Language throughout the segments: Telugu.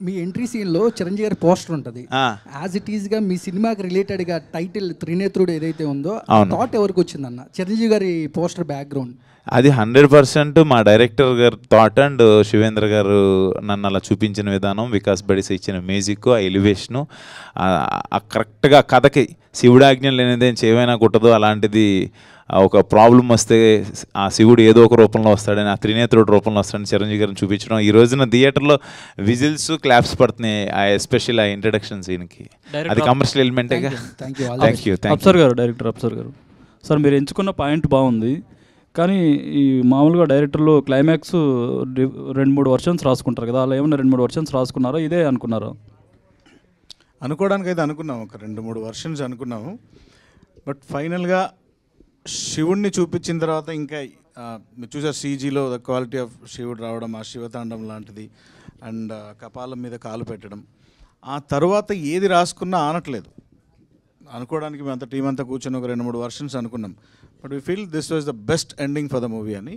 మీ ఎంట్రీ సీన్లో చిరంజీవి గారి పోస్టర్ ఉంటుంది. యాజ్ ఇట్ ఈస్గా మీ సినిమాకి రిలేటెడ్గా టైటిల్ త్రినేత్రుడు ఏదైతే ఉందో థాట్ ఎవరికి వచ్చిందన్న చిరంజీవి గారి పోస్టర్ బ్యాక్గ్రౌండ్? అది 100% మా డైరెక్టర్ గారు థాట్ అండ్ శివేంద్ర గారు నన్ను అలా చూపించిన విధానం, వికాస్ బడిస్ ఇచ్చిన మ్యూజిక్, ఆ ఎలివేషను, కరెక్ట్గా కథకి శివుడాజ్ఞ లేనిదేం చేయమైనా కుట్టదు, అలాంటిది ఒక ప్రాబ్లం వస్తే ఆ శివుడు ఏదో ఒక రూపంలో వస్తాడని, ఆ త్రినేత్రుడు రూపంలో వస్తాడని చిరంజీవి గారిని చూపించడం, ఈ రోజున థియేటర్లో విజిల్స్ క్లాప్స్ పడుతున్నాయి ఎస్పెషల్ ఆ ఇంట్రడక్షన్ సీన్కి. అది కమర్షియల్ ఎలిమెంటేగా. Thank you. అప్సర్ గారు, డైరెక్టర్ అప్సర్ గారు, సార్ మీరు ఎంచుకున్న పాయింట్ బాగుంది, కానీ ఈ మామూలుగా డైరెక్టర్లు క్లైమాక్స్ 2-3 వర్షన్స్ రాసుకుంటారు కదా, అలా ఏమన్నా 2-3 వర్షన్స్ రాసుకున్నారా, ఇదే అనుకున్నారా? అనుకోవడానికి అయితే అనుకున్నాము, ఒక 2-3 వర్షన్స్ అనుకున్నాము. బట్ ఫైనల్గా శివుడిని చూపించిన తర్వాత ఇంకా మీరు చూసారు సీజీలో ద క్వాలిటీ ఆఫ్ శివుడు రావడం, ఆ శివతాండం లాంటిది, అండ్ కపాలం మీద కాలు పెట్టడం, ఆ తర్వాత ఏది రాసుకున్నా ఆనట్లేదు. అనుకోవడానికి మేము అంత టీం అంతా కూర్చొని ఒక 2-3 వర్షన్స్ అనుకున్నాం. But we feel this was the best ending for the movie అని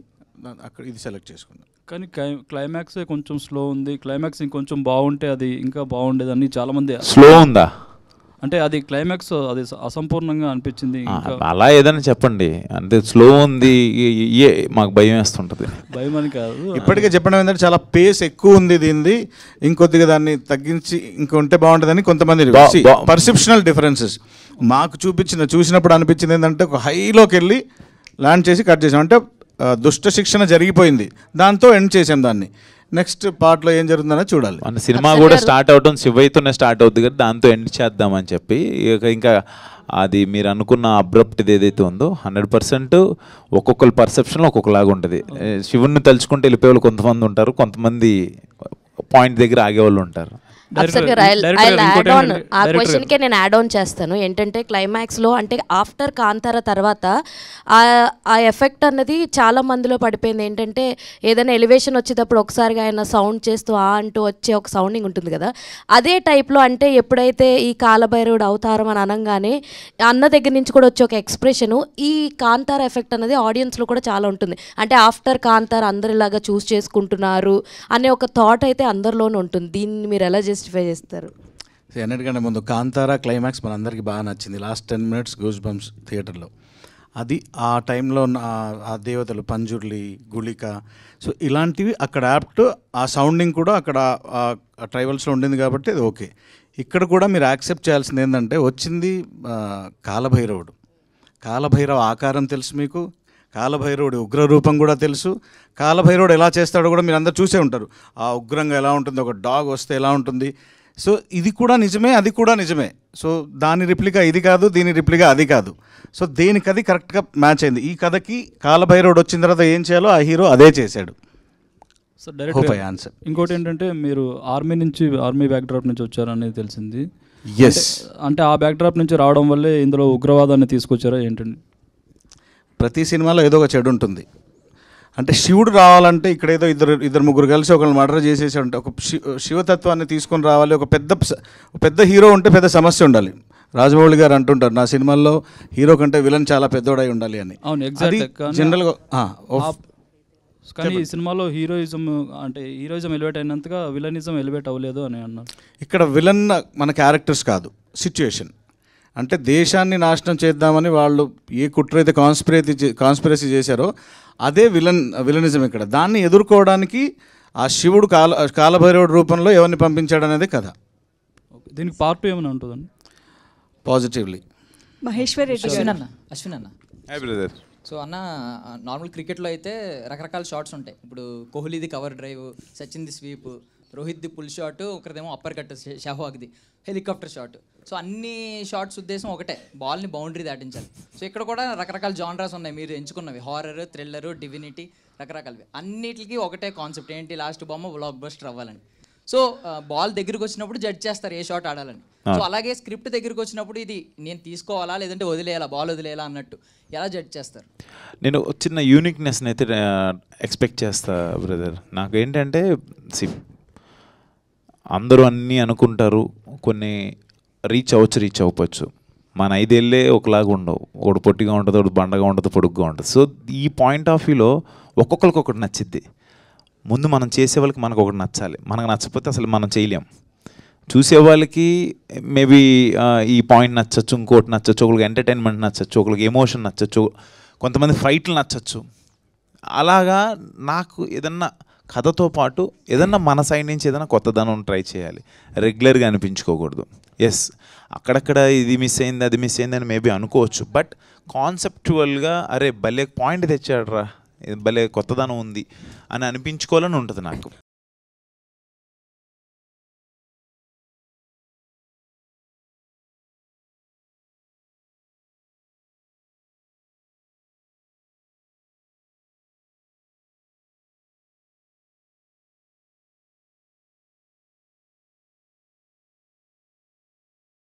అక్కడ ఇది సెలెక్ట్ చేసుకున్నాం. కానీ క్లైమాక్సే కొంచెం స్లో ఉంది, క్లైమాక్స్ ఇంకొంచెం బాగుంటే అది ఇంకా బాగుండేదని చాలామంది. స్లో ఉందా అంటే అది క్లైమాక్స్ అది అసంపూర్ణంగా అనిపించింది. అలా ఏదైనా చెప్పండి, అంటే స్లో ఉంది మాకు భయం వేస్తుంటుంది. భయం అని కాదు, ఇప్పటికే చెప్పడం ఏంటంటే చాలా పేస్ ఎక్కువ ఉంది దీనిది, ఇంకొద్దిగా దాన్ని తగ్గించి ఇంకొంటే బాగుంటుందని కొంతమంది పర్సెప్షనల్ డిఫరెన్సెస్. మాకు చూసినప్పుడు అనిపించింది ఏంటంటే ఒక హైలోకి వెళ్ళి ల్యాండ్ చేసి కట్ చేసాం, అంటే దుష్ట శిక్షణ జరిగిపోయింది, దాంతో ఎండ్ చేసాం దాన్ని. నెక్స్ట్ పార్ట్లో ఏం జరుగుతుందనే చూడాలి. మన సినిమా కూడా స్టార్ట్ అవటం శివయ్యతోనే స్టార్ట్ అవుతుంది కదా, దాంతో ఎండ్ చేద్దామని చెప్పి ఇంకా అది మీరు అనుకున్న అబ్రప్ట్ది ఏదైతే ఉందో 100% ఒక్కొక్కరి పర్సెప్షన్లో ఒక్కొక్కలాగా ఉంటుంది. శివుణ్ణి తలుచుకుంటే వెళ్ళిపోయేవాళ్ళు కొంతమంది ఉంటారు, కొంతమంది పాయింట్ దగ్గర ఆగేవాళ్ళు ఉంటారు. ఆ క్వశ్చన్కే నేను యాడ్ ఆన్ చేస్తాను. ఏంటంటే క్లైమాక్స్లో అంటే ఆఫ్టర్ కాంతార తర్వాత ఆ ఎఫెక్ట్ అన్నది చాలా మందిలో పడిపోయింది. ఏంటంటే ఏదైనా ఎలివేషన్ వచ్చేటప్పుడు ఒకసారిగా ఆయన సౌండ్ చేస్తూ అంటూ వచ్చే ఒక సౌండింగ్ ఉంటుంది కదా, అదే టైప్లో అంటే ఎప్పుడైతే ఈ కాలభైరవుడు అవతారం అని అనగానే అన్న దగ్గర నుంచి కూడా వచ్చే ఒక ఎక్స్ప్రెషను, ఈ కాంతార ఎఫెక్ట్ అనేది ఆడియన్స్లో కూడా చాలా ఉంటుంది. అంటే ఆఫ్టర్ కాంతార అందరు ఇలాగా చూస్ చేసుకుంటున్నారు అనే ఒక థాట్ అయితే అందరిలోనూ ఉంటుంది. దీన్ని మీరు ఎలా జస్టిఫై చేస్తారు? అన్నిటికంటే ముందు కాంతారా క్లైమాక్స్ మనందరికీ బాగా నచ్చింది. లాస్ట్ 10 minutes గూస్ బంప్స్ థియేటర్లో. అది ఆ టైంలో ఆ దేవతలు పంజుర్లి, గుళిక, సో ఇలాంటివి అక్కడ యాప్ట్, ఆ సౌండింగ్ కూడా అక్కడ ట్రైబల్స్లో ఉండింది కాబట్టి అది ఓకే. ఇక్కడ కూడా మీరు యాక్సెప్ట్ చేయాల్సింది ఏంటంటే వచ్చింది కాలభైరవుడు. కాలభైరవ ఆకారం తెలుసు మీకు, కాలభైరవుడి ఉగ్రరూపం కూడా తెలుసు, కాలభైరవుడు ఎలా చేస్తాడో కూడా మీరు అందరు చూసే ఉంటారు. ఆ ఉగ్రంగా ఎలా ఉంటుంది, ఒక డాగ్ వస్తే ఎలా ఉంటుంది. సో ఇది కూడా నిజమే, అది కూడా నిజమే. సో దాని రిప్లికా ఇది కాదు, దీని రిప్లికా అది కాదు. సో దేనికి అది కరెక్ట్గా మ్యాచ్ అయింది. ఈ కథకి కాలభైరవుడు వచ్చిన తర్వాత ఏం చేయాలో ఆ హీరో అదే చేశాడు. So direct answer. ఇంకోటి ఏంటంటే మీరు ఆర్మీ బ్యాక్డ్రాప్ నుంచి వచ్చారు అనేది తెలిసింది. ఎస్, అంటే ఆ బ్యాక్డ్రాప్ నుంచి రావడం వల్లే ఇందులో ఉగ్రవాదాన్ని తీసుకొచ్చారా ఏంటండి? ప్రతి సినిమాలో ఏదో ఒక చెడు ఉంటుంది. అంటే శివుడు రావాలంటే ఇక్కడ ఏదో ఇద్దరు ముగ్గురు కలిసి ఒకరిని మర్డర్ చేసేసి ఉంటే ఒక శివతత్వాన్ని తీసుకొని రావాలి. ఒక పెద్ద హీరో ఉంటే పెద్ద సమస్య ఉండాలి. రాజమౌళి గారు అంటుంటారు నా సినిమాల్లో హీరో కంటే విలన్ చాలా పెద్దోడై ఉండాలి అని. అవును, ఎగ్జాక్ట్. జనరల్గా కానీ ఈ సినిమాలో హీరోయిజం ఎలివేట్ అయినంతగా విలనిజం ఎలివేట్ అవ్వలేదు అని అన్నారు. ఇక్కడ విలన్ మన క్యారెక్టర్స్ కాదు, సిచ్యుయేషన్. అంటే దేశాన్ని నాశనం చేద్దామని వాళ్ళు ఏ కుట్ర అయితే కాన్స్పిరసీ చేశారో అదే విలనిజం ఇక్కడ. దాన్ని ఎదుర్కోవడానికి ఆ శివుడు కాలభైరవుడు రూపంలో ఎవరిని పంపించాడు అనేది కథ. దీనికి పార్ట్ 2 ఏమైనా ఉంటుందండి? పాజిటివ్లీ మహేశ్వర్ రెడ్డి అశ్విన్ అన్న. సో అన్న, నార్మల్ క్రికెట్లో అయితే రకరకాల షాట్స్ ఉంటాయి. ఇప్పుడు కోహ్లీది కవర్ డ్రైవ్, సచిన్ది స్వీప్, రోహిత్ది పుల్ షాట్, ఒకరిదేమో అప్పర్ కట్, షెహ్వాగ్ది హెలికాప్టర్ షాట్. సో అన్ని షాట్స్ ఉద్దేశం ఒకటే, బాల్ని బౌండరీ దాటించాలి. సో ఇక్కడ కూడా రకరకాల జానరాస్ ఉన్నాయి మీరు ఎంచుకున్నవి, హారర్, థ్రిల్లర్, డివినిటీ, రకరకాలవి. అన్నిటికీ ఒకటే కాన్సెప్ట్, ఏంటి లాస్ట్ బొమ్మ బ్లాక్ బస్టర్ అవ్వాలని. సో బాల్ దగ్గరికి వచ్చినప్పుడు జడ్జ్ చేస్తారు ఏ షాట్ ఆడాలని. సో అలాగే స్క్రిప్ట్ దగ్గరికి వచ్చినప్పుడు ఇది నేను తీసుకోవాలా లేదంటే వదిలేయాలా, బాల్ వదిలేయాలా అన్నట్టు ఎలా జడ్జ్ చేస్తారు? నేను చిన్న యూనిక్నెస్ని అయితే ఎక్స్పెక్ట్ చేస్తా బ్రదర్. నాకు ఏంటంటే అందరూ అన్నీ అనుకుంటారు, కొన్ని రీచ్ అవ్వచ్చు. మన 5 ఏళ్ళే ఒకలాగా ఉండవు, ఒకటి పొట్టిగా ఉంటుంది, ఒకటి బండగా ఉంటుంది, పొడుగ్గా ఉంటుంది. సో ఈ పాయింట్ ఆఫ్ వ్యూలో ఒక్కొక్కరికి ఒకటి నచ్చిద్ది. ముందు మనం చేసే వాళ్ళకి మనకు ఒకటి నచ్చాలి, మనకు నచ్చకపోతే అసలు మనం చేయలేం. చూసేవాళ్ళకి మేబీ ఈ పాయింట్ నచ్చచ్చు, ఇంకోటి నచ్చచ్చు, ఒకరికి ఎంటర్టైన్మెంట్ నచ్చచ్చు, ఒకరికి ఎమోషన్ నచ్చచ్చు, కొంతమంది ఫైట్లు నచ్చచ్చు. అలాగా నాకు ఏదన్నా కథతో పాటు ఏదన్నా మన సైడ్ నుంచి ఏదైనా కొత్తదనం ట్రై చేయాలి, రెగ్యులర్గా అనిపించుకోకూడదు. ఎస్, అక్కడక్కడ ఇది మిస్ అయింది అది మిస్ అయింది అని మేబీ అనుకోవచ్చు, బట్ కాన్సెప్చువల్గా అరే భలే పాయింట్ తెచ్చాడరా, భలే కొత్తదనం ఉంది అని అనిపించుకోవాలని ఉంటుంది నాకు.